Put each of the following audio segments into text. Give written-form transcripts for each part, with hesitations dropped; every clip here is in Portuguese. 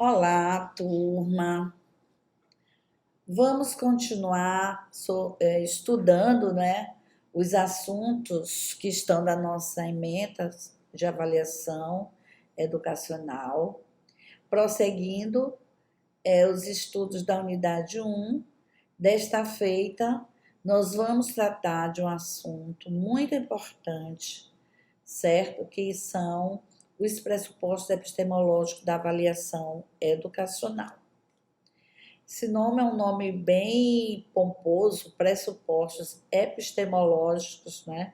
Olá, turma. Vamos continuar estudando, né, os assuntos que estão da nossa ementa de avaliação educacional, prosseguindo os estudos da unidade 1. Desta feita, nós vamos tratar de um assunto muito importante, certo? Que são os pressupostos epistemológicos da avaliação educacional. Esse nome é um nome bem pomposo, pressupostos epistemológicos, né?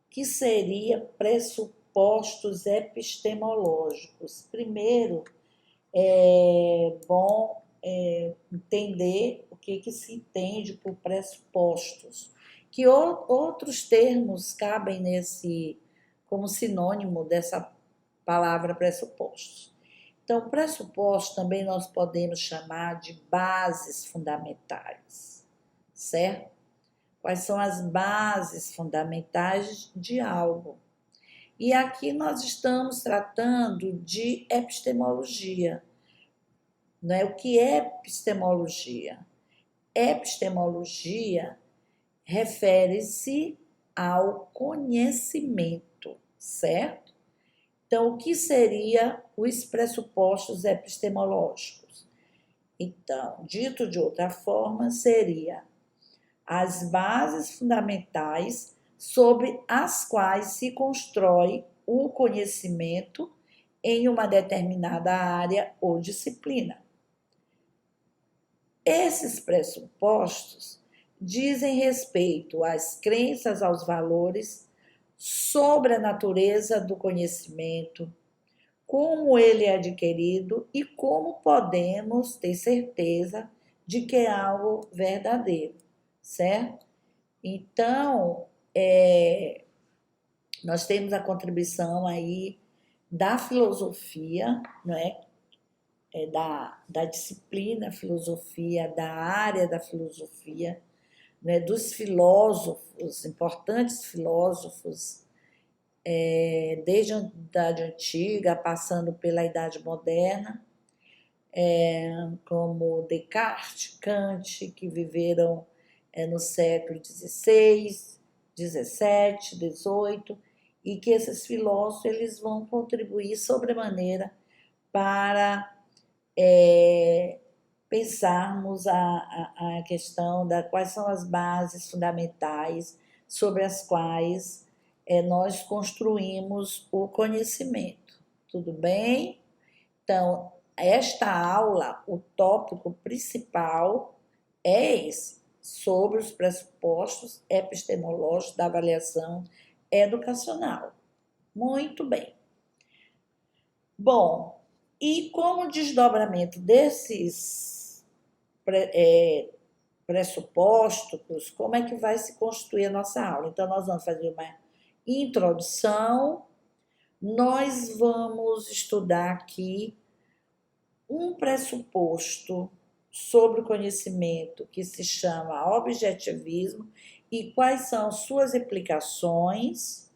Que seria pressupostos epistemológicos. Primeiro, é bom entender o que se entende por pressupostos, que outros termos cabem como sinônimo dessa palavra pressupostos. Então, pressupostos também nós podemos chamar de bases fundamentais, certo? Quais são as bases fundamentais de algo? E aqui nós estamos tratando de epistemologia. Não é? O que é epistemologia? Epistemologia refere-se ao conhecimento, certo? Então, o que seriam os pressupostos epistemológicos? Então, dito de outra forma, seria as bases fundamentais sobre as quais se constrói o conhecimento em uma determinada área ou disciplina. Esses pressupostos dizem respeito às crenças, aos valores, sobre a natureza do conhecimento, como ele é adquirido e como podemos ter certeza de que é algo verdadeiro, certo? Então, nós temos a contribuição aí da filosofia, não é? Da disciplina filosofia, da área da filosofia, né? Dos filósofos, importantes filósofos, desde a Idade Antiga, passando pela Idade Moderna, como Descartes, Kant, que viveram no século XVI, XVII, XVIII, e que esses filósofos eles vão contribuir sobremaneira para pensarmos a questão da quais são as bases fundamentais sobre as quais nós construímos o conhecimento. Tudo bem? Então, esta aula, o tópico principal é esse, sobre os pressupostos epistemológicos da avaliação educacional. Muito bem. Bom, e como desdobramento desses pressupostos, como é que vai se constituir a nossa aula? Então, nós vamos fazer uma introdução, nós vamos estudar aqui um pressuposto sobre o conhecimento que se chama objetivismo e quais são suas implicações,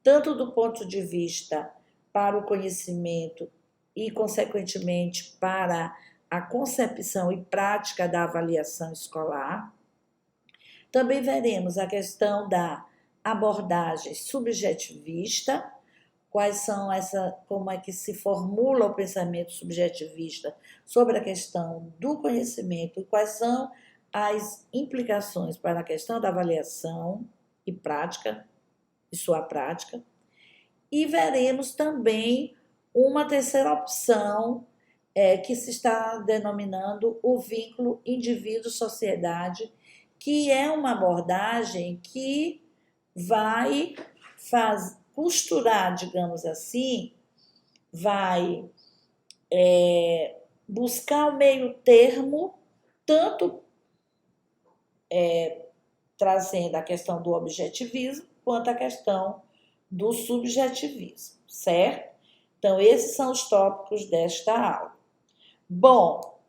tanto do ponto de vista para o conhecimento e, consequentemente, para a concepção e prática da avaliação escolar. Também veremos a questão da abordagem subjetivista, como é que se formula o pensamento subjetivista sobre a questão do conhecimento e quais são as implicações para a questão da avaliação e prática, e sua prática. E veremos também uma terceira opção, que se está denominando o vínculo indivíduo-sociedade, que é uma abordagem que vai costurar, digamos assim, vai buscar o meio termo, tanto trazendo a questão do objetivismo, quanto a questão do subjetivismo, certo? Então, esses são os tópicos desta aula. Bom,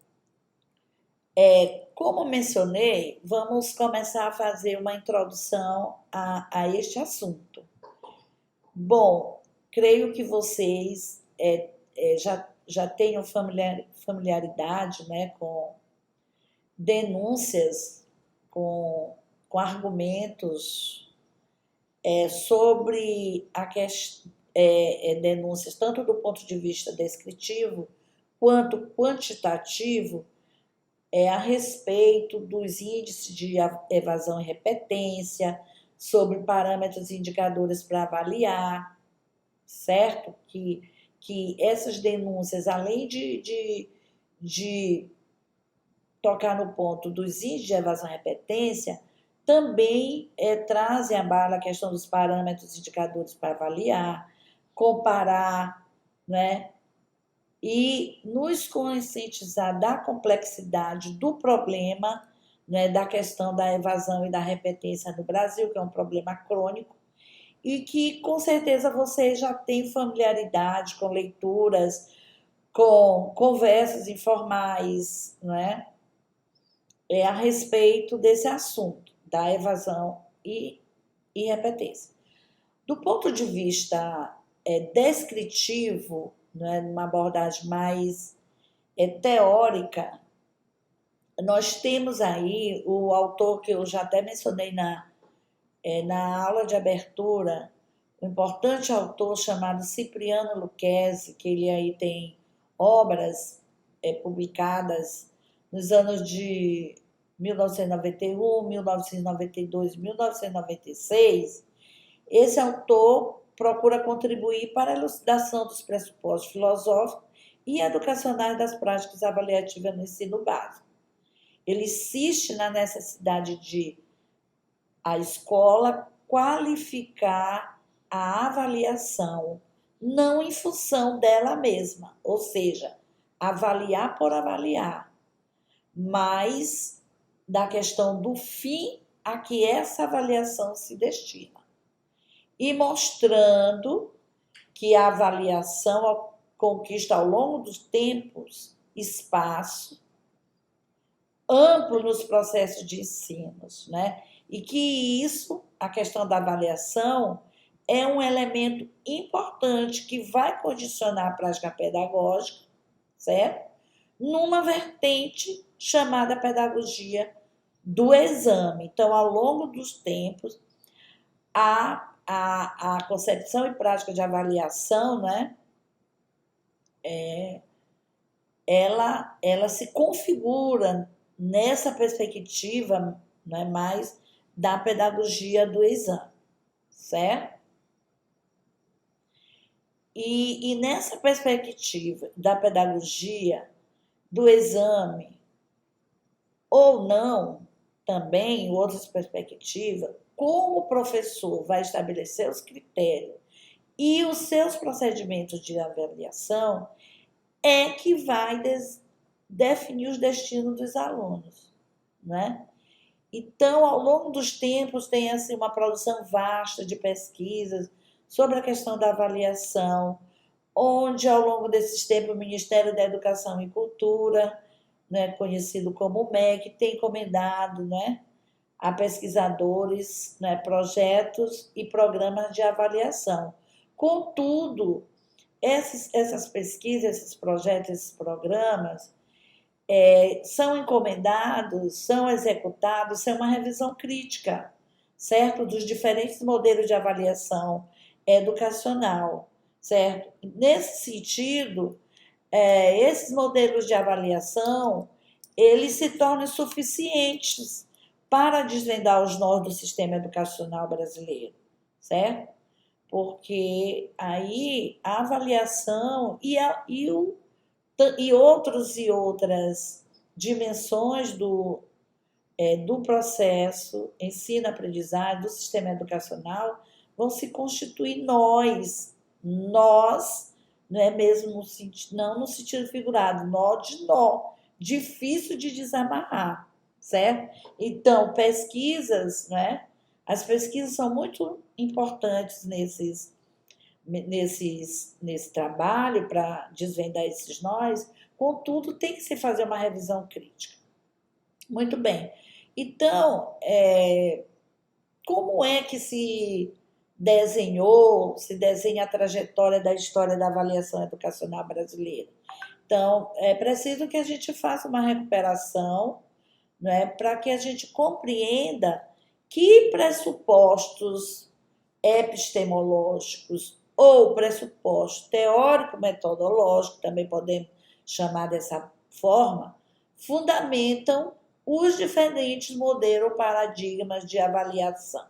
como mencionei, vamos começar a fazer uma introdução a este assunto. Bom, creio que vocês já já tenham familiaridade, né, com denúncias, com argumentos sobre denúncias, tanto do ponto de vista descritivo quanto quantitativo, a respeito dos índices de evasão e repetência, sobre parâmetros e indicadores para avaliar, certo? Que essas denúncias, além de tocar no ponto dos índices de evasão e repetência, também trazem à baila a questão dos parâmetros e indicadores para avaliar, comparar, né? E nos conscientizar da complexidade do problema, né, da questão da evasão e da repetência no Brasil, que é um problema crônico, e que com certeza você já tem familiaridade com leituras, com conversas informais, né, a respeito desse assunto, da evasão e repetência. Do ponto de vista descritivo, né, numa abordagem mais teórica, nós temos aí o autor que eu já até mencionei na aula de abertura, um importante autor chamado Cipriano Lucchesi, que ele aí tem obras publicadas nos anos de 1991, 1992, 1996. Esse autor procura contribuir para a elucidação dos pressupostos filosóficos e educacionais das práticas avaliativas no ensino básico. Ele insiste na necessidade de a escola qualificar a avaliação, não em função dela mesma, ou seja, avaliar por avaliar, mas da questão do fim a que essa avaliação se destina. E mostrando que a avaliação conquista ao longo dos tempos espaço amplo nos processos de ensinos, né? E que isso, a questão da avaliação, é um elemento importante que vai condicionar a prática pedagógica, certo? Numa vertente chamada pedagogia do exame. Então, ao longo dos tempos, a concepção e prática de avaliação, né, ela se configura nessa perspectiva, né, mais da pedagogia do exame, certo? E nessa perspectiva da pedagogia do exame, ou não, também, em outras perspectivas, como o professor vai estabelecer os critérios e os seus procedimentos de avaliação é que vai definir os destinos dos alunos, né? Então, ao longo dos tempos, tem assim, uma produção vasta de pesquisas sobre a questão da avaliação, onde, ao longo desses tempos, o Ministério da Educação e Cultura, né, conhecido como MEC, tem encomendado, né, a pesquisadores, né, projetos e programas de avaliação. Contudo, essas pesquisas, esses projetos, esses programas são encomendados, são executados sem uma revisão crítica, certo? Dos diferentes modelos de avaliação educacional, certo? Nesse sentido, esses modelos de avaliação, eles se tornam insuficientes para desvendar os nós do sistema educacional brasileiro, certo? Porque aí a avaliação e outras dimensões do processo ensino-aprendizagem, do sistema educacional, vão se constituir nós, não é mesmo não no sentido figurado, difícil de desamarrar, certo? Então, pesquisas, né? As pesquisas são muito importantes nesse trabalho para desvendar esses nós, contudo, tem que se fazer uma revisão crítica. Muito bem. Então, como é que se desenha a trajetória da história da avaliação educacional brasileira? Então, é preciso que a gente faça uma recuperação, né, para que a gente compreenda que pressupostos epistemológicos ou pressupostos teórico-metodológicos, também podemos chamar dessa forma, fundamentam os diferentes modelos ou paradigmas de avaliação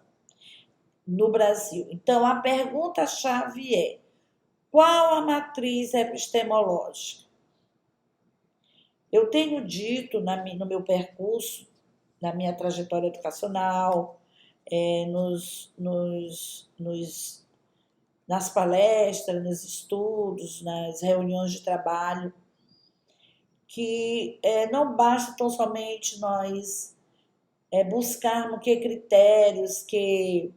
no Brasil. Então, a pergunta-chave é: qual a matriz epistemológica? Eu tenho dito no meu percurso, na minha trajetória educacional, nas palestras, nos estudos, nas reuniões de trabalho, que não basta tão somente nós buscarmos que critérios, que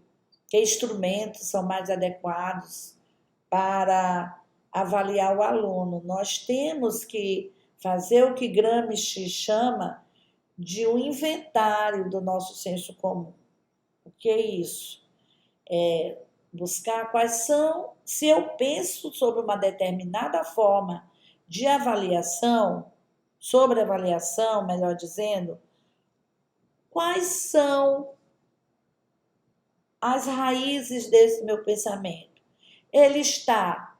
instrumentos são mais adequados para avaliar o aluno. Nós temos que fazer o que Gramsci chama de um inventário do nosso senso comum. O que é isso? É buscar quais são, se eu penso sobre uma determinada forma de avaliação, sobre avaliação, melhor dizendo, quais são as raízes desse meu pensamento? Ele está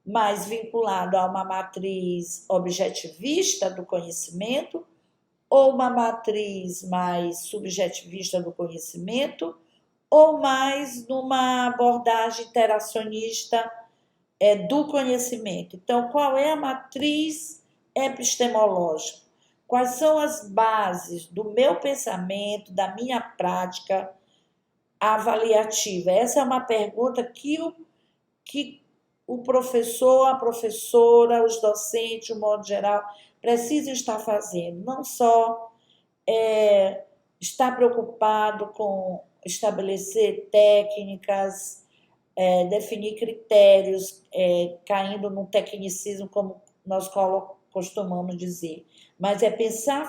mais vinculado a uma matriz objetivista do conhecimento ou uma matriz mais subjetivista do conhecimento ou mais numa abordagem interacionista do conhecimento? Então, qual é a matriz epistemológica? Quais são as bases do meu pensamento, da minha prática avaliativa? Essa é uma pergunta que o professor, a professora, os docentes, de um modo geral, precisam estar fazendo. Não só estar preocupado com estabelecer técnicas, definir critérios, caindo num tecnicismo, como nós costumamos dizer, mas é pensar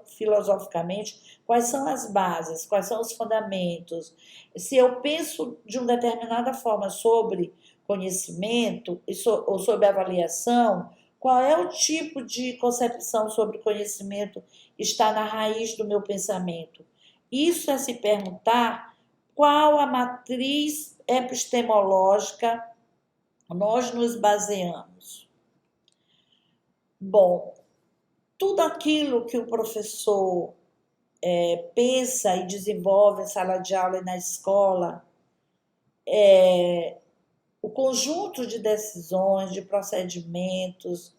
filosoficamente quais são as bases, quais são os fundamentos. Se eu penso de uma determinada forma sobre conhecimento ou sobre avaliação, qual é o tipo de concepção sobre conhecimento está na raiz do meu pensamento? Isso é se perguntar qual a matriz epistemológica nós nos baseamos. Bom, tudo aquilo que o professor pensa e desenvolve em sala de aula e na escola, o conjunto de decisões, de procedimentos,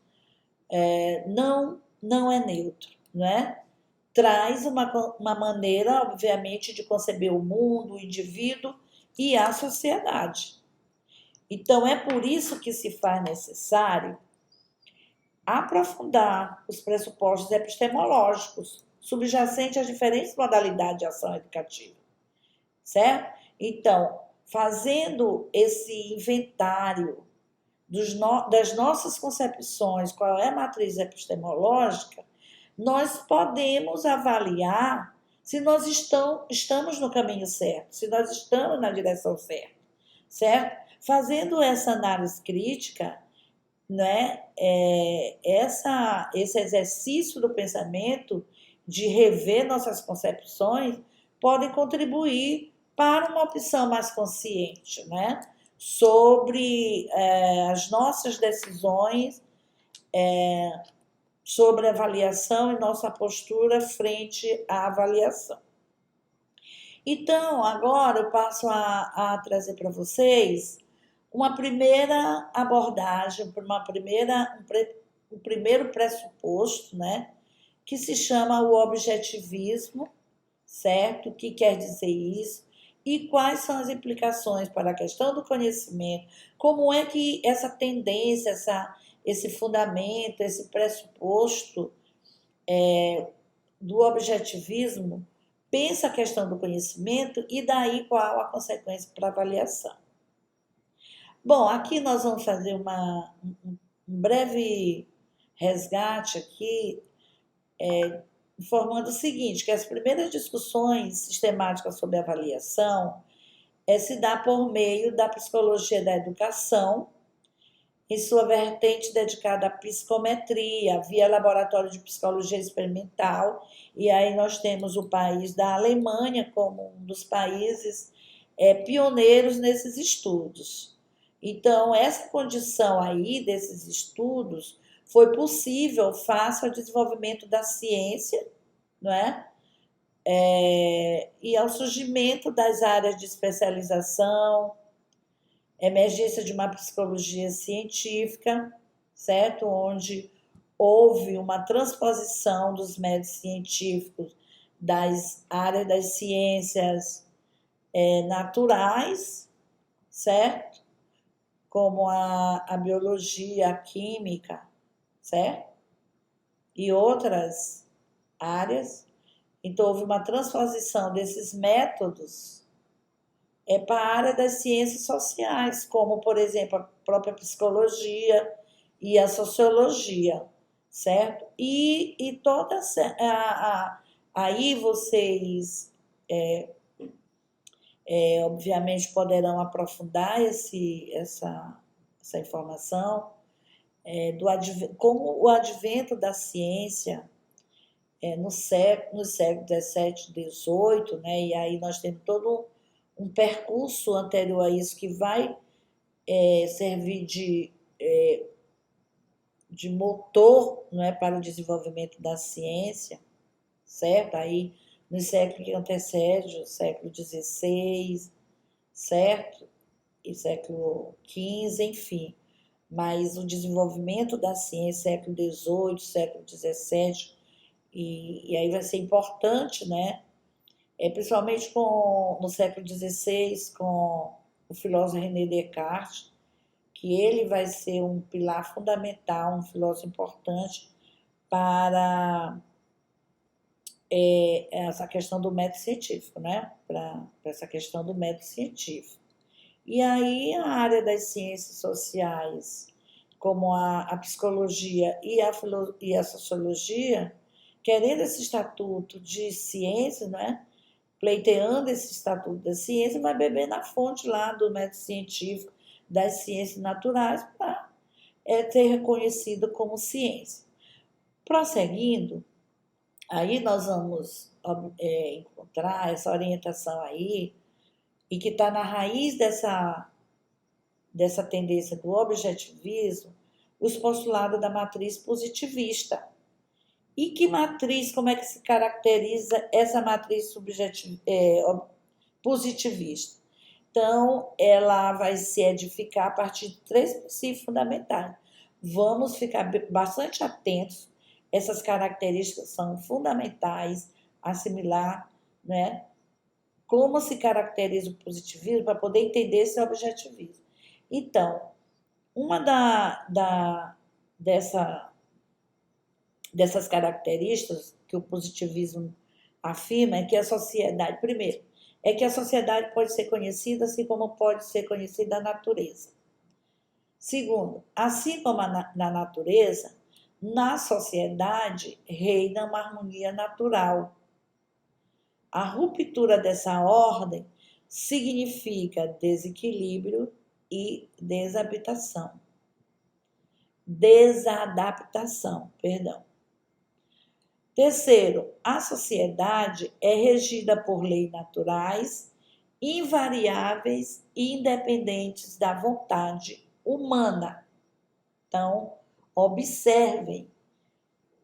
não é neutro, não é? Traz uma maneira, obviamente, de conceber o mundo, o indivíduo e a sociedade. Então, é por isso que se faz necessário aprofundar os pressupostos epistemológicos subjacentes às diferentes modalidades de ação educativa, certo? Então, fazendo esse inventário das nossas concepções, qual é a matriz epistemológica, nós podemos avaliar se nós estamos no caminho certo, se nós estamos na direção certa, certo? Fazendo essa análise crítica, né, esse exercício do pensamento, de rever nossas concepções, podem contribuir para uma opção mais consciente, né, sobre as nossas decisões, sobre avaliação e nossa postura frente à avaliação. Então, agora eu passo a trazer para vocês uma primeira abordagem, um primeiro pressuposto, né, que se chama o objetivismo, certo? O que quer dizer isso? E quais são as implicações para a questão do conhecimento? Como é que essa tendência, esse fundamento, esse pressuposto do objetivismo pensa a questão do conhecimento e daí qual a consequência para a avaliação? Bom, aqui nós vamos fazer um breve resgate aqui, informando o seguinte, que as primeiras discussões sistemáticas sobre avaliação se dá por meio da psicologia da educação, em sua vertente dedicada à psicometria, via laboratório de psicologia experimental, e aí nós temos o país da Alemanha como um dos países pioneiros nesses estudos. Então, essa condição aí desses estudos foi possível face ao desenvolvimento da ciência, não é? E ao surgimento das áreas de especialização, emergência de uma psicologia científica, certo? Onde houve uma transposição dos métodos científicos das áreas das ciências naturais, certo? Como a biologia, a química, certo? E outras áreas. Então, houve uma transposição desses métodos para a área das ciências sociais, como, por exemplo, a própria psicologia e a sociologia, certo? E toda aí vocês, obviamente, poderão aprofundar essa informação, como o advento da ciência no século XVII, XVIII, né? E aí nós temos todo um percurso anterior a isso que vai servir de motor, não é, para o desenvolvimento da ciência, certo? Aí no século que antecede, o século XVI, certo? E século XV, enfim. Mas o desenvolvimento da ciência, século XVIII, século XVII, e aí vai ser importante, né? Principalmente no século XVI, com o filósofo René Descartes, que ele vai ser um pilar fundamental, um filósofo importante para essa questão do método científico, né? Para essa questão do método científico. E aí a área das ciências sociais, como a psicologia e a sociologia, querendo esse estatuto de ciência, não é? Pleiteando esse estatuto da ciência, vai beber na fonte lá do método científico, das ciências naturais, para ser reconhecido como ciência. Prosseguindo, aí nós vamos encontrar essa orientação aí, e que está na raiz dessa tendência do objetivismo, os postulados da matriz positivista. E que matriz, como é que se caracteriza essa matriz positivista? Então, ela vai se edificar a partir de 3 princípios fundamentais. Vamos ficar bastante atentos, essas características são fundamentais, assimilar, né? Como se caracteriza o positivismo para poder entender esse objetivismo. Então, uma dessas características que o positivismo afirma é que a sociedade, primeiro, é que a sociedade pode ser conhecida assim como pode ser conhecida a natureza. Segundo, assim como na natureza, na sociedade reina uma harmonia natural. A ruptura dessa ordem significa desequilíbrio e desadaptação. Terceiro, a sociedade é regida por leis naturais, invariáveis e independentes da vontade humana. Então, observem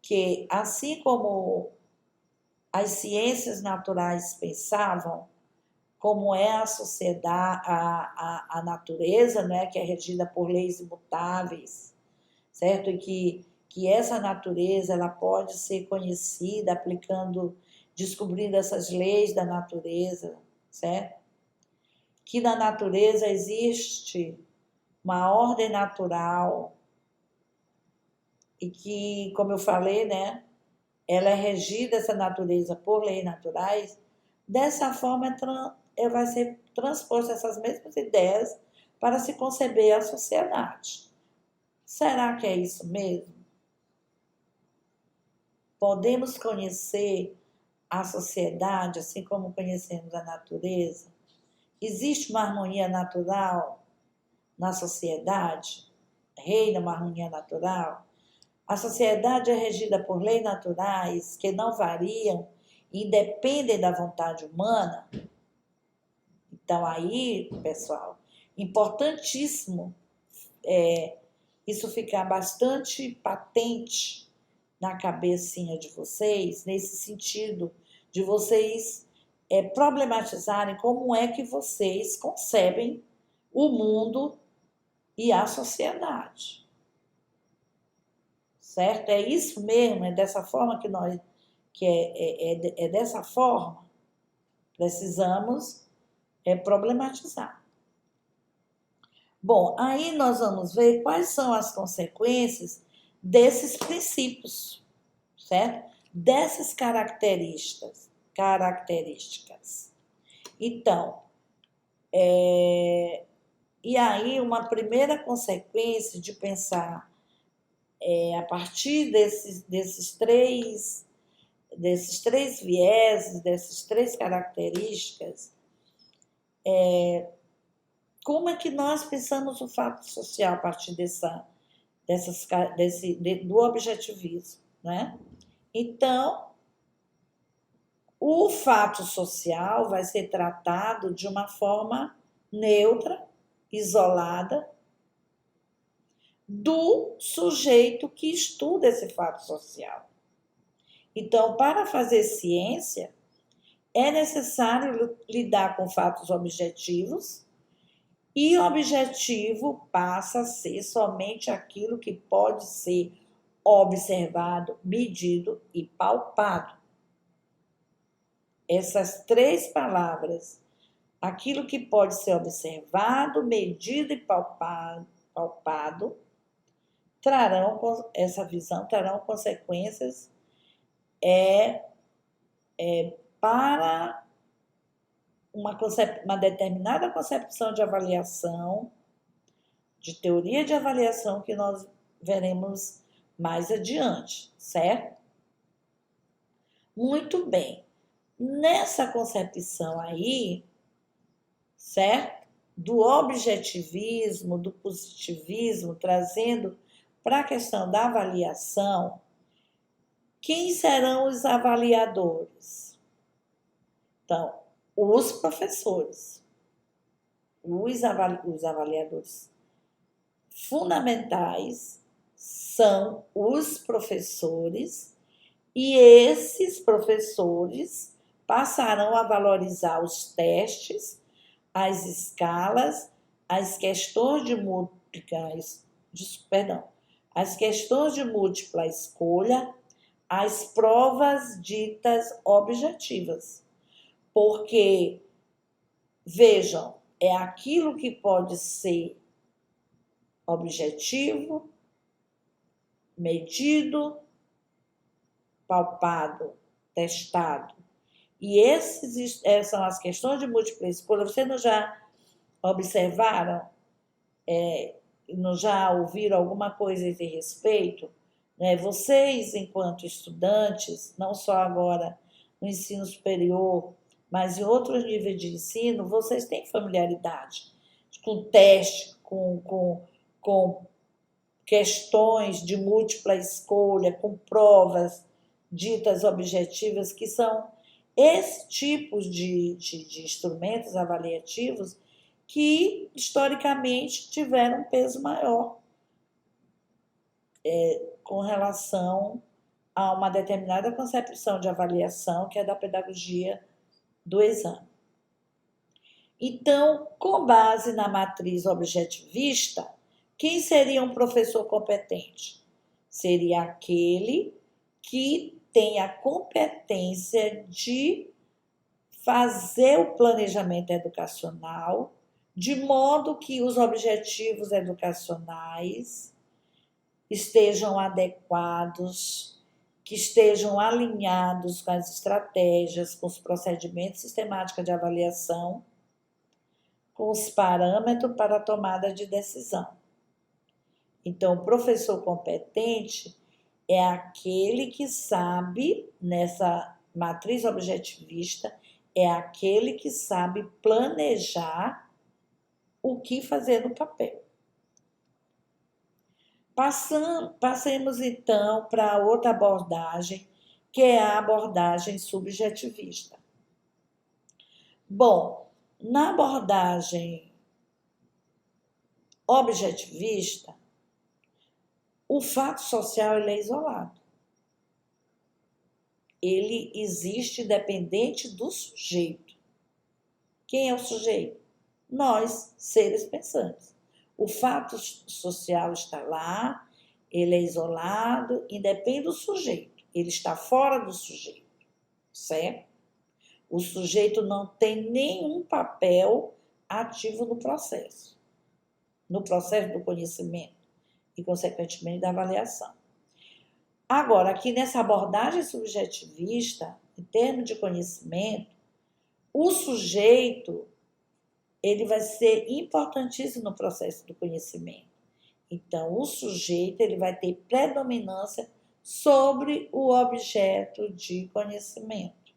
que, assim como as ciências naturais pensavam, como é a sociedade, a natureza, né, que é regida por leis imutáveis, certo? E que essa natureza ela pode ser conhecida descobrindo essas leis da natureza, certo? Que na natureza existe uma ordem natural e que, como eu falei, né, ela é regida, essa natureza, por leis naturais. Dessa forma, vai ser transposta essas mesmas ideias para se conceber a sociedade. Será que é isso mesmo? Podemos conhecer a sociedade assim como conhecemos a natureza? Existe uma harmonia natural na sociedade? reina uma harmonia natural, a sociedade é regida por leis naturais que não variam e dependem da vontade humana. Então, aí, pessoal, importantíssimo isso ficar bastante patente na cabecinha de vocês, nesse sentido de vocês problematizarem como é que vocês concebem o mundo e a sociedade. Certo? É isso mesmo, é dessa forma é dessa forma. Precisamos problematizar. Bom, aí nós vamos ver quais são as consequências desses princípios, certo? Dessas características. Então, e aí uma primeira consequência de pensar a partir desses três vieses, dessas três características, como é que nós pensamos o fato social a partir do objetivismo, né? Então, o fato social vai ser tratado de uma forma neutra, isolada, do sujeito que estuda esse fato social. Então, para fazer ciência, é necessário lidar com fatos objetivos, e objetivo passa a ser somente aquilo que pode ser observado, medido e palpado. Essas três palavras, aquilo que pode ser observado, medido e palpado, essa visão trarão consequências para uma determinada concepção de avaliação, de teoria de avaliação, que nós veremos mais adiante, certo? Muito bem. Nessa concepção aí, certo? Do objetivismo, do positivismo, trazendo para a questão da avaliação, quem serão os avaliadores? Então, os professores, os avaliadores fundamentais são os professores, e esses professores passarão a valorizar os testes, as escalas, as questões de múltipla escolha, as provas ditas objetivas. Porque, vejam, é aquilo que pode ser objetivo, medido, palpado, testado. E essas são as questões de múltipla escolha. Vocês não já observaram, não já ouviram alguma coisa a esse respeito? Né? Vocês, enquanto estudantes, não só agora no ensino superior, mas em outros níveis de ensino, vocês têm familiaridade com teste, com questões de múltipla escolha, com provas ditas objetivas, que são esse tipo de instrumentos avaliativos que, historicamente, tiveram um peso maior com relação a uma determinada concepção de avaliação, que é da pedagogia do exame. Então, com base na matriz objetivista, quem seria um professor competente? Seria aquele que tem a competência de fazer o planejamento educacional de modo que os objetivos educacionais estejam adequados, que estejam alinhados com as estratégias, com os procedimentos sistemáticos de avaliação, com os parâmetros para a tomada de decisão. Então, o professor competente é aquele que sabe, nessa matriz objetivista, é aquele que sabe planejar o que fazer no papel. Passemos então para outra abordagem, que é a abordagem subjetivista. Bom, na abordagem objetivista, o fato social ele é isolado. Ele existe dependente do sujeito. Quem é o sujeito? Nós, seres pensantes. O fato social está lá, ele é isolado, independe do sujeito. Ele está fora do sujeito, certo? O sujeito não tem nenhum papel ativo no processo do conhecimento e, consequentemente, da avaliação. Agora, aqui nessa abordagem subjetivista, em termos de conhecimento, o sujeito ele vai ser importantíssimo no processo do conhecimento. Então, o sujeito ele vai ter predominância sobre o objeto de conhecimento.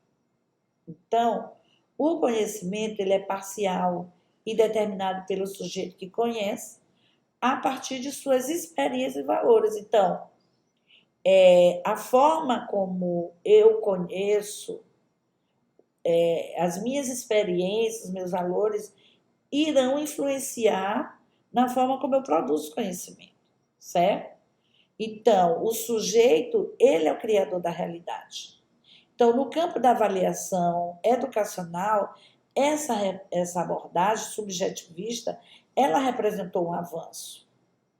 Então, o conhecimento ele é parcial e determinado pelo sujeito que conhece a partir de suas experiências e valores. Então, a forma como eu conheço, as minhas experiências, meus valores, irão influenciar na forma como eu produzo conhecimento, certo? Então, o sujeito, ele é o criador da realidade. Então, no campo da avaliação educacional, essa abordagem subjetivista, ela representou um avanço,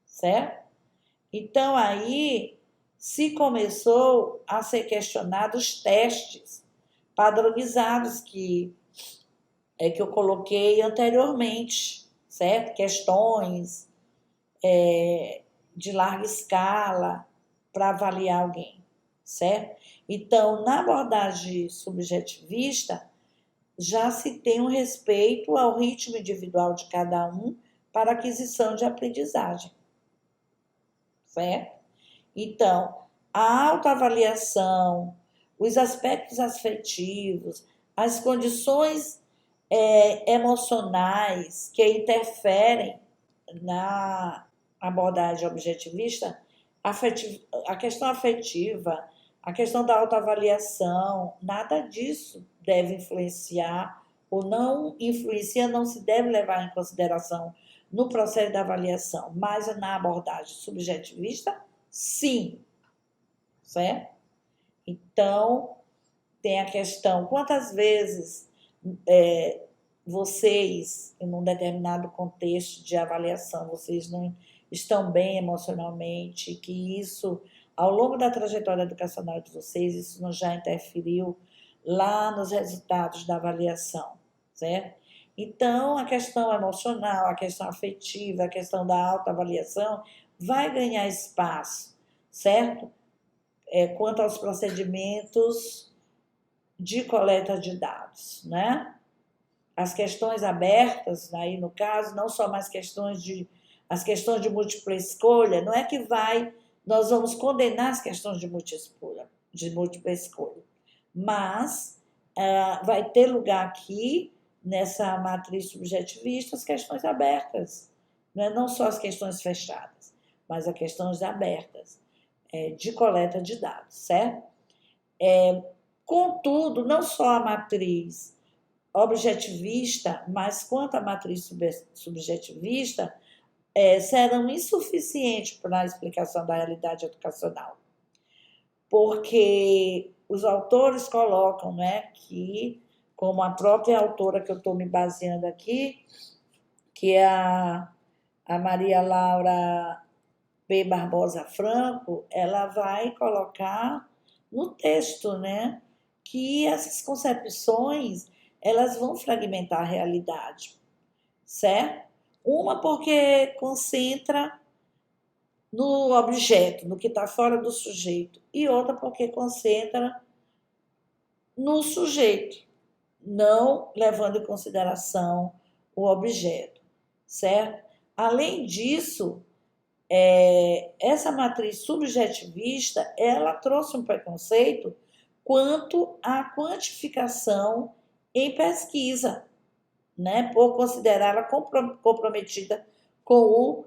certo? Então, aí se começou a ser questionados os testes padronizados que eu coloquei anteriormente, certo? Questões de larga escala para avaliar alguém, certo? Então, na abordagem subjetivista, já se tem um respeito ao ritmo individual de cada um para aquisição de aprendizagem, certo? Então, a autoavaliação, os aspectos afetivos, as condições emocionais que interferem na abordagem objetivista, a questão afetiva, a questão da autoavaliação, nada disso deve influenciar ou não influencia, não se deve levar em consideração no processo da avaliação, mas na abordagem subjetivista, sim, certo? Então, tem a questão, quantas vezes vocês, em um determinado contexto de avaliação, vocês não estão bem emocionalmente, que isso, ao longo da trajetória educacional de vocês, isso não já interferiu lá nos resultados da avaliação, certo? Então, a questão emocional, a questão afetiva, a questão da autoavaliação vai ganhar espaço, certo? Quanto aos procedimentos de coleta de dados, né? As questões abertas, aí no caso, não só mais as questões de múltipla escolha, não é que nós vamos condenar as questões de múltipla escolha, mas vai ter lugar aqui, nessa matriz subjetivista, as questões abertas, não só as questões fechadas, mas as questões abertas de coleta de dados, certo? Contudo, não só a matriz objetivista, mas quanto a matriz subjetivista, serão insuficientes para a explicação da realidade educacional. Porque os autores colocam, né, que, como a própria autora que eu estou me baseando aqui, que é a Maria Laura P. Barbosa Franco, ela vai colocar no texto, né, que essas concepções elas vão fragmentar a realidade, certo? Uma porque concentra no objeto, no que está fora do sujeito, e outra porque concentra no sujeito, não levando em consideração o objeto, certo? Além disso, essa matriz subjetivista, ela trouxe um preconceito quanto à quantificação em pesquisa, né, por considerá-la comprometida com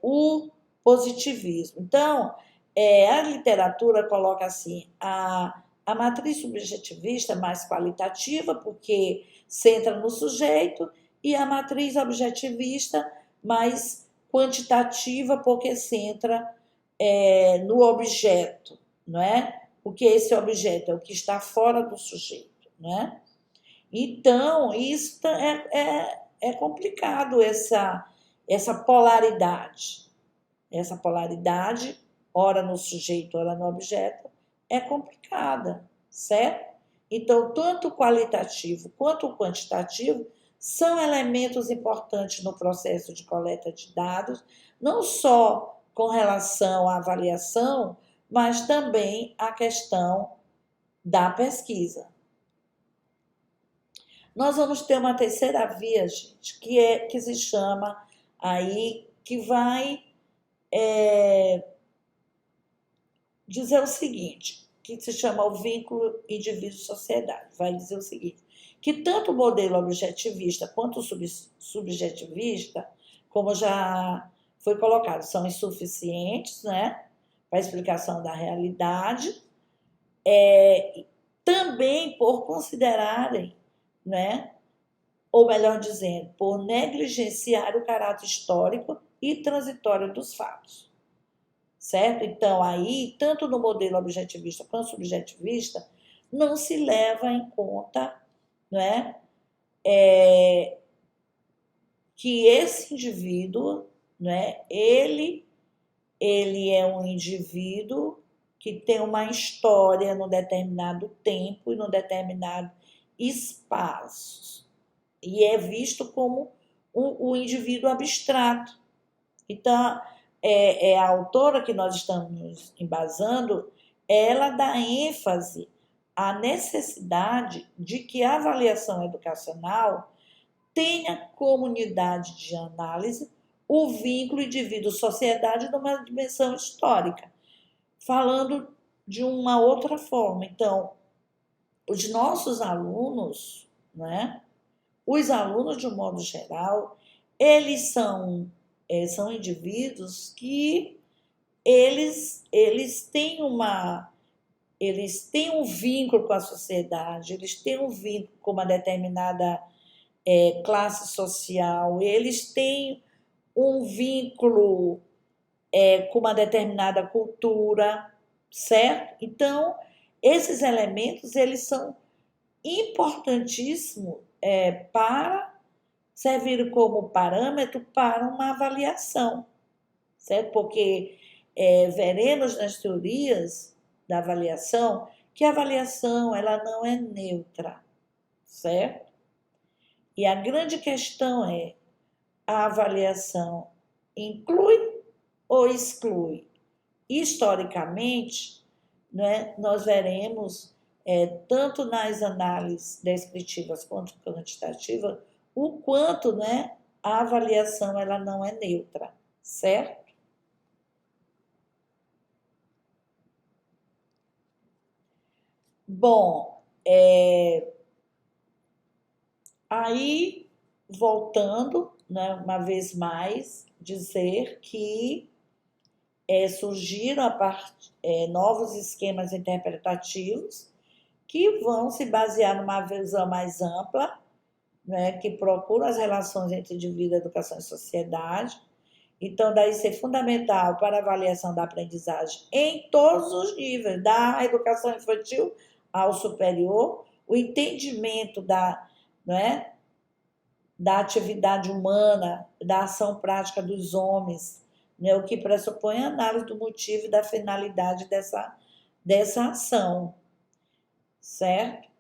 o positivismo. Então, a literatura coloca assim, a matriz subjetivista é mais qualitativa, porque centra no sujeito, e a matriz objetivista mais quantitativa, porque centra no objeto, não é? O que é esse objeto? É o que está fora do sujeito, não é? Então, isso é complicado, essa polaridade. Essa polaridade, ora no sujeito, ora no objeto, é complicada, certo? Então, tanto o qualitativo quanto o quantitativo são elementos importantes no processo de coleta de dados, não só com relação à avaliação, mas também a questão da pesquisa. Nós vamos ter uma terceira via, gente, que se chama aí, que vai dizer o seguinte, que se chama o vínculo indivíduo-sociedade. Vai dizer o seguinte, que tanto o modelo objetivista quanto o subjetivista, como já foi colocado, são insuficientes, né, para a explicação da realidade, também por considerarem, né, ou melhor dizendo, por negligenciar o caráter histórico e transitório dos fatos. Certo? Então, aí, tanto no modelo objetivista quanto subjetivista, não se leva em conta, não é, que esse indivíduo, não é, ele é um indivíduo que tem uma história num determinado tempo e num determinado espaço. E é visto como o indivíduo abstrato. Então, a autora que nós estamos embasando, ela dá ênfase à necessidade de que a avaliação educacional tenha como unidade de análise o vínculo indivíduo-sociedade numa dimensão histórica, falando de uma outra forma. Então, os nossos alunos, né, os alunos de um modo geral, eles são indivíduos que eles têm um vínculo com a sociedade, eles têm um vínculo com uma determinada classe social, eles têm um vínculo com uma determinada cultura, certo? Então, esses elementos, eles são importantíssimos para servir como parâmetro para uma avaliação, certo? Porque veremos nas teorias da avaliação que a avaliação ela não é neutra, certo? E a grande questão é, a avaliação inclui ou exclui? Historicamente, né, nós veremos, tanto nas análises descritivas quanto quantitativas, o quanto, né, a avaliação ela não é neutra, certo? Bom, aí, voltando, né, uma vez mais, dizer que surgiram novos esquemas interpretativos que vão se basear numa visão mais ampla, né, que procura as relações entre indivíduo, educação e sociedade. Então, daí ser fundamental para a avaliação da aprendizagem em todos os níveis, da educação infantil ao superior, o entendimento né, da atividade humana, da ação prática dos homens, né, o que pressupõe a análise do motivo e da finalidade dessa ação, certo?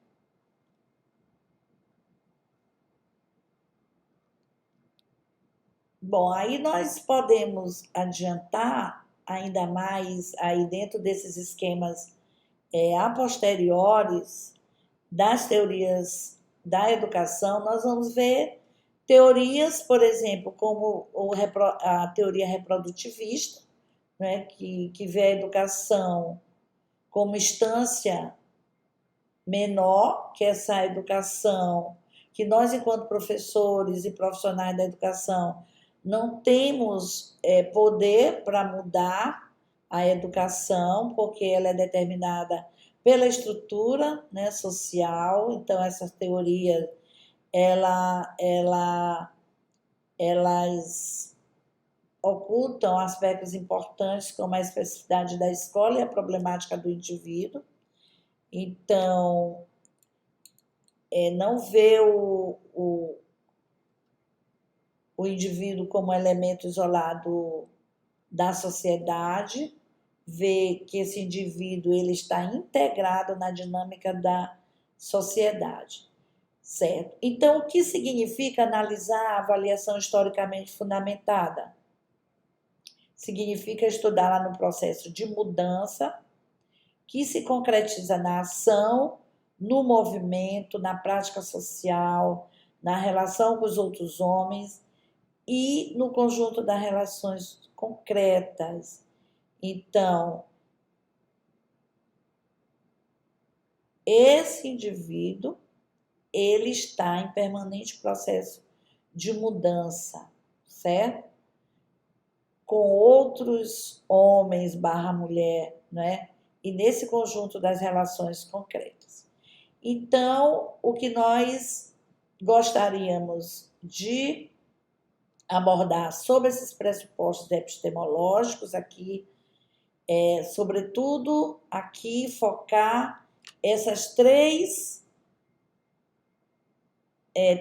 Bom, aí nós podemos adiantar ainda mais aí dentro desses esquemas a posteriores das teorias da educação, nós vamos ver teorias, por exemplo, como a teoria reprodutivista, né, que vê a educação como instância menor, que essa educação que nós, enquanto professores e profissionais da educação, não temos poder para mudar a educação, porque ela é determinada pela estrutura, né, social. Então, essas teorias, elas ocultam aspectos importantes como a especificidade da escola e a problemática do indivíduo. Então, não vê o indivíduo como elemento isolado da sociedade, vê que esse indivíduo ele está integrado na dinâmica da sociedade, certo? Então, o que significa analisar a avaliação historicamente fundamentada? Significa estudar lá no processo de mudança que se concretiza na ação, no movimento, na prática social, na relação com os outros homens e no conjunto das relações concretas. Então, esse indivíduo, ele está em permanente processo de mudança, certo? Com outros homens barra mulher, né? E nesse conjunto das relações concretas. Então, o que nós gostaríamos de abordar sobre esses pressupostos epistemológicos aqui, sobretudo aqui focar essas três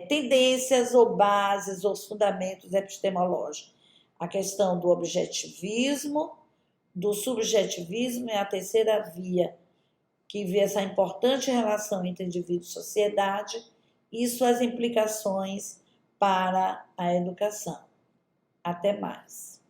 tendências ou bases ou fundamentos epistemológicos. A questão do objetivismo, do subjetivismo e a terceira via, que vê essa importante relação entre indivíduo e sociedade e suas implicações para a educação. Até mais.